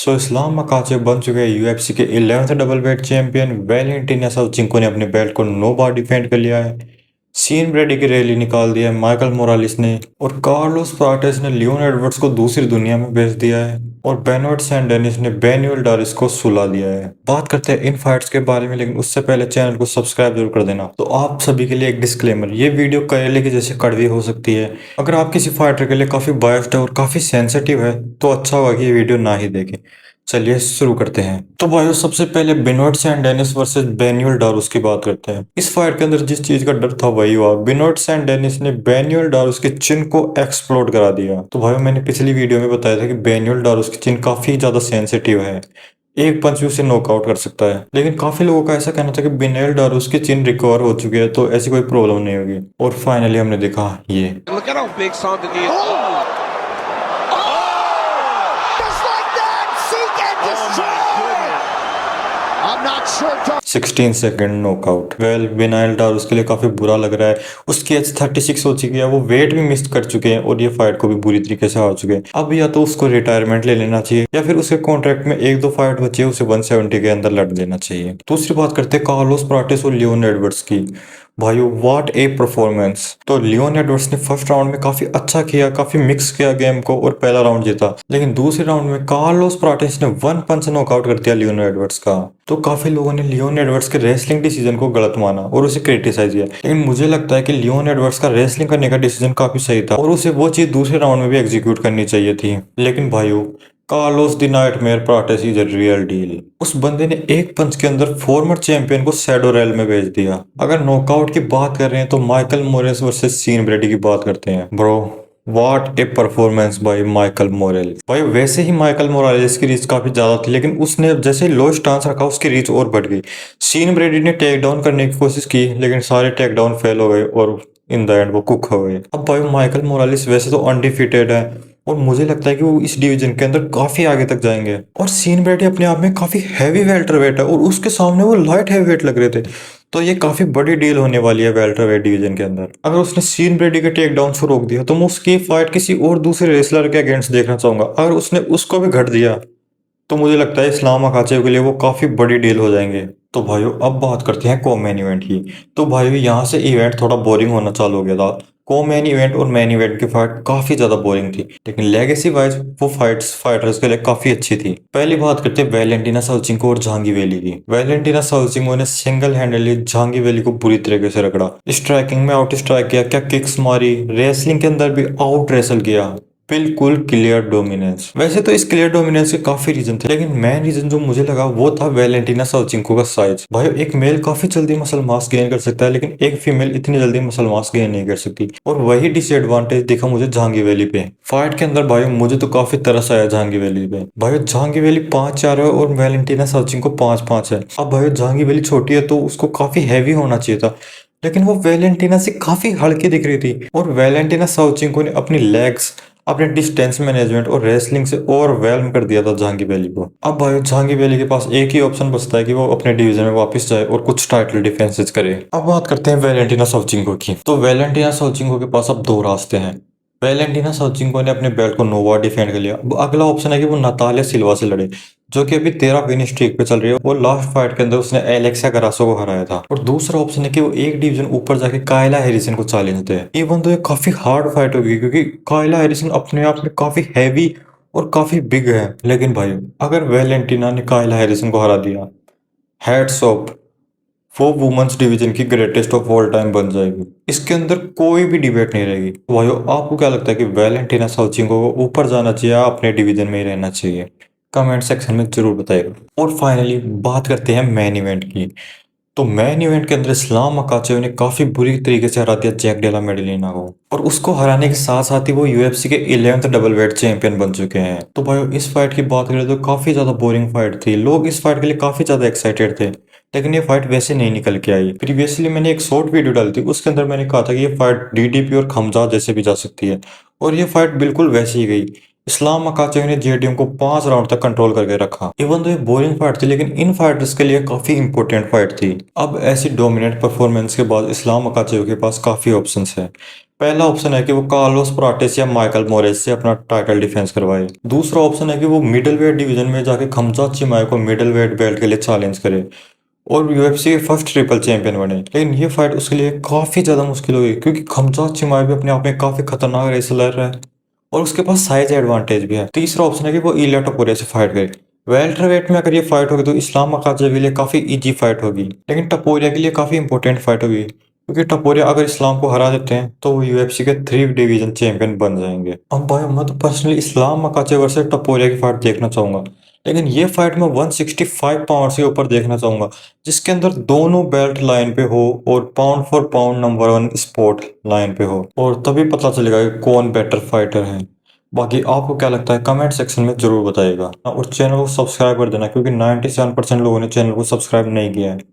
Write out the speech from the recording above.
इस्लाम मकाचे बन चुके हैं यूएफसी के 11th double weight champion. Valentina शevchenko ने अपने बेल्ट को नो बार डिफेंड कर लिया है। सीन ब्रेडी की रैली निकाल दिया है माइकल मोरालिस ने, और कार्लोस प्राटेस ने लियोन एडवर्ड्स को दूसरी दुनिया में भेज दिया है, और बेनोट सैन डेनिस ने बेन्युअल डारिस को सुला दिया है। बात करते हैं इन फाइट्स के बारे में, लेकिन उससे पहले चैनल को सब्सक्राइब जरूर कर देना। तो आप सभी के लिए एक डिस्क्लेमर, ये वीडियो करेले की जैसे कड़वी हो सकती है। अगर आप किसी फाइटर के लिए काफी बायस्ड है और काफी सेंसिटिव है तो अच्छा होगा कि ये वीडियो ना ही देखें। चलिए शुरू करते हैं। तो भाइयों, सबसे पहले बेनोट सैन डेनिस वर्सेस बेन्युअल डारुस की बात करते हैं। इस फाइट के अंदर जिस चीज का डर था वही हुआ। बेनोट सैन डेनिस ने बेन्युअल डारुस के चिन को एक्सप्लोड करा दिया। तो भाइयों, मैंने पिछली वीडियो में बताया था कि बेन्युअल डारुस की चिन काफी ज्यादा सेंसिटिव है, एक पंच भी उसे नॉकआउट कर सकता है। लेकिन काफी लोगों का ऐसा कहना था कि बेन्युअल डारुस की चिन रिकवर हो चुकी है तो ऐसी कोई प्रॉब्लम नहीं होगी, और फाइनली हमने देखा ये। Look at how big Sandra is. Just like that, seek and destroy. I'm not sure. 16 second knockout. Well, बेन्युअल डारुस के लिए काफी बुरा लग रहा है। उसकी एज 36 हो चुकी है, वो वेट भी मिस कर चुके हैं और ये फाइट को भी बुरी तरीके से हार चुके हैं। अब या तो उसको रिटायरमेंट ले लेना चाहिए या फिर उसके कॉन्ट्रैक्ट में एक दो फाइट बची है उसे 170 के अंदर लड़ देना चाहिए। दूसरी बात करते हैं कार्लोस प्राटेस और लियोन एडवर्ड्स की। भाइयों, व्हाट ए परफॉर्मेंस। तो लियोन एडवर्ड्स ने फर्स्ट राउंड में काफी अच्छा किया, काफी मिक्स किया गेम को और पहला राउंड जीता। लेकिन दूसरे राउंड में कार्लोस प्राटेस ने वन पंच नॉकआउट कर दिया लियोन एडवर्ड्स का। तो काफी लोगों ने लियोन एडवर्ड्स के रेसलिंग डिसीजन को गलत माना और उसे क्रिटिसाइज किया, लेकिन मुझे लगता है कि लियोन एडवर्ड्स का रेसलिंग करने का डिसीजन काफी सही था और उसे वो चीज दूसरे राउंड में भी एग्जीक्यूट करनी चाहिए थी। लेकिन भाइयों, Carlos the nightmare प्राटेस is a real deal. उस बंदे ने एक पंच के अंदर फॉर्मर चैंपियन को शैडो रेल में भेज दिया। अगर नॉकआउट की बात कर रहे हैं तो Michael Moraes versus Sean Brady की बात करते हैं। Bro, what a performance by Michael Morel. भाई, वैसे ही माइकल मोरालेस की रीच काफी ज्यादा थी, लेकिन उसने जैसे लो स्टांस रखा उसकी रीच और बढ़ गई। सीन ब्रेडी ने टेक डाउन करने की कोशिश की, लेकिन सारे टेक डाउन फेल हो गए और इन द एंड वो कुक हो गए। अब भाई, माइकल मोरालेस वैसे तो अनडिफिटेड है और मुझे लगता है कि वो इस डिवीजन के अंदर काफी आगे तक जाएंगे। और सीन ब्रेडी अपने आप में काफी हैवी वेल्टरवेट है और उसके सामने वो लाइट हैवीवेट लग रहे थे। तो ये काफी बड़ी डील होने वाली है वेल्टरवेट डिवीजन के अंदर। अगर उसने सीन ब्रेडी के टेक डाउन को रोक दिया तो मैं उसकी फाइट किसी और दूसरे रेसलर के अगेंस्ट देखना चाहूंगा। अगर उसने उसको भी घट दिया तो मुझे लगता है इस्लाम अखाचे के लिए वो काफी बड़ी डील हो जाएंगे। तो भाइयों, अब बात करते हैं को मेन इवेंट की। तो भाइयों, यहाँ से इवेंट थोड़ा बोरिंग होना चालू हो गया था। को मेन इवेंट और मेन इवेंट की फाइट काफी ज्यादा बोरिंग थी, लेकिन लेगेसी वाइज वो फाइटर्स के लिए काफी अच्छी थी। पहली बात करते हैं वैलेंटिना शevchenko और झांगीवेली की। वैलेंटिना शevchenko ने सिंगल हैंडली झांगीवेली को बुरी तरीके से रगड़ा। स्ट्राइकिंग में आउट स्ट्राइक किया, क्या किक्स मारी, रेसलिंग के अंदर भी आउट रेसल किया। बिल्कुल क्लियर डोमिनेंस। वैसे तो इस क्लियर डोमिनेंस के काफी रीजन थे, लेकिन मेन रीजन जो मुझे लगा वो था वैलेंटिना शevchenko का साइज। भाई, एक मेल काफी जल्दी मसल मास गेन कर सकता है, लेकिन एक फीमेल इतनी जल्दी मसल मास गेन नहीं कर सकती, और वही डिसएडवांटेज दिखा मुझे झांगीवेली पे। फाइट के अंदर भाई मुझे तो काफी तरस आया झांगीवेली पे। भाई, झांगीवेली 5-4 है और वैलेंटिना शevchenko 5-5 है। अब भाई, झांगीवेली छोटी है तो उसको काफी हैवी होना चाहिए था, लेकिन वो वैलेंटिना से काफी हल्की दिख रही थी। और वैलेंटिना शevchenko ने अपनी लेग्स, अपने डिस्टेंस मैनेजमेंट और रेसलिंग से ओवरवेल्म कर दिया था झांगीवेली को। अब भाई, झांगीवेली के पास एक ही ऑप्शन बचता है कि वो अपने डिवीजन में वापस जाए और कुछ टाइटल डिफेंसेस करे। अब बात करते हैं वैलेंटिना शevchenko की। तो वैलेंटिना शevchenko के पास अब दो रास्ते हैं। वैलेंटिना शevchenko ने अपने बेल्ट को नोवा डिफेंड कर लिया। अब अगला ऑप्शन है कि वो नतालिया सिल्वा से लड़े, जो कि अभी 13 विन स्ट्रीक पे चल रही है। वो लास्ट फाइट के अंदर उसने एलेक्सा ग्रासो को हराया था। और दूसरा ऑप्शन है कि वो एक डिवीजन ऊपर जाके कायला हैरिसन को चैलेंज दे। इवन तो ये काफी हार्ड फाइट होगी, क्योंकि कायला हैरिसन अपने आप में काफी हैवी और काफी बिग है। लेकिन भाई, अगर वैलेंटिना ने कायला हैरिसन को हरा दिया, हैट्स ऑफ, वो वुमेन्स डिवीजन की ग्रेटेस्ट ऑफ ऑल टाइम बन जाएगी। इसके अंदर कोई भी डिबेट नहीं रहेगी। तो भाइयों, आपको क्या लगता है कि वैलेंटिना शevchenko को ऊपर जाना चाहिए या अपने डिवीजन में ही रहना चाहिए? कमेंट सेक्शन में जरूर बताइएगा। और फाइनली बात करते हैं मेन इवेंट की। तो मेन इवेंट के अंदर इस्लाम मकाचेव ने काफी बुरी तरीके से हरा दिया जैक डेला मेडलिना को, और उसको हराने के साथ साथ ही वो यूएफसी के 11th डबल वेट चैंपियन बन चुके हैं। तो भाई, इस फाइट की बात करें तो काफी ज्यादा बोरिंग फाइट थी। लोग इस फाइट के लिए काफी ज्यादा एक्साइटेड थे, लेकिन ये फाइट वैसे नहीं निकल के आई। प्रीवियसली मैंने एक शॉर्ट वीडियो डाली थी, उसके अंदर मैंने कहा था कि ये फाइट डीडीपी और खमजा जैसे भी जा सकती है, और ये फाइट बिल्कुल वैसी ही गई। इस्लाम मकाचेव ने जेडीएम को 5 राउंड तक कंट्रोल करके रखा। इवन तो ये बोरिंग फाइट थी, लेकिन इन फाइटर्स के लिए काफी इंपॉर्टेंट फाइट थी। अब ऐसी डोमिनेंट परफॉर्मेंस के बाद इस्लाम मकाचेव के पास काफी ऑप्शंस है। पहला ऑप्शन है कि वो कार्लोस प्राटिस या माइकल मोरेस से अपना टाइटल डिफेंस करवाए। दूसरा ऑप्शन है कि वो मिडिल वेट डिवीजन में जाके खमजा चिमाय को मिडिल वेट बेल्ट के लिए चैलेंज करे और यूएफसी के फर्स्ट ट्रिपल चैंपियन बने। लेकिन ये फाइट उसके लिए काफी ज्यादा मुश्किल होगी, क्योंकि खमजा चिमाय भी अपने आप में काफी खतरनाक रेसलर है और उसके पास साइज एडवांटेज भी है। तीसरा ऑप्शन है कि वो इलिया टपोरिया से फाइट करे। वेल्टरवेट में अगर ये फाइट होगी तो इस्लाम मकाचेव के लिए काफी इजी फाइट होगी, लेकिन टपोरिया के लिए काफी इंपॉर्टेंट फाइट होगी, क्योंकि टपोरिया अगर इस्लाम को हरा देते हैं तो वो यूएफसी के 3 डिवीजन चैंपियन बन जाएंगे। अब भाई मैं तो पर्सनली इस्लाम मकाचेव वर्सेस टपोरिया की फाइट देखना चाहूंगा, लेकिन ये फाइट मैं 165 पाउंड से ऊपर देखना चाहूंगा, जिसके अंदर दोनों बेल्ट लाइन पे हो और pound for pound number 1 sport line पे हो, और तभी पता चलेगा कि कौन बेटर फाइटर है। बाकी आपको क्या लगता है कमेंट सेक्शन में जरूर बताइएगा और चैनल को सब्सक्राइब कर देना, क्योंकि 97% लोगों ने चैनल को सब्सक्राइब नहीं किया है।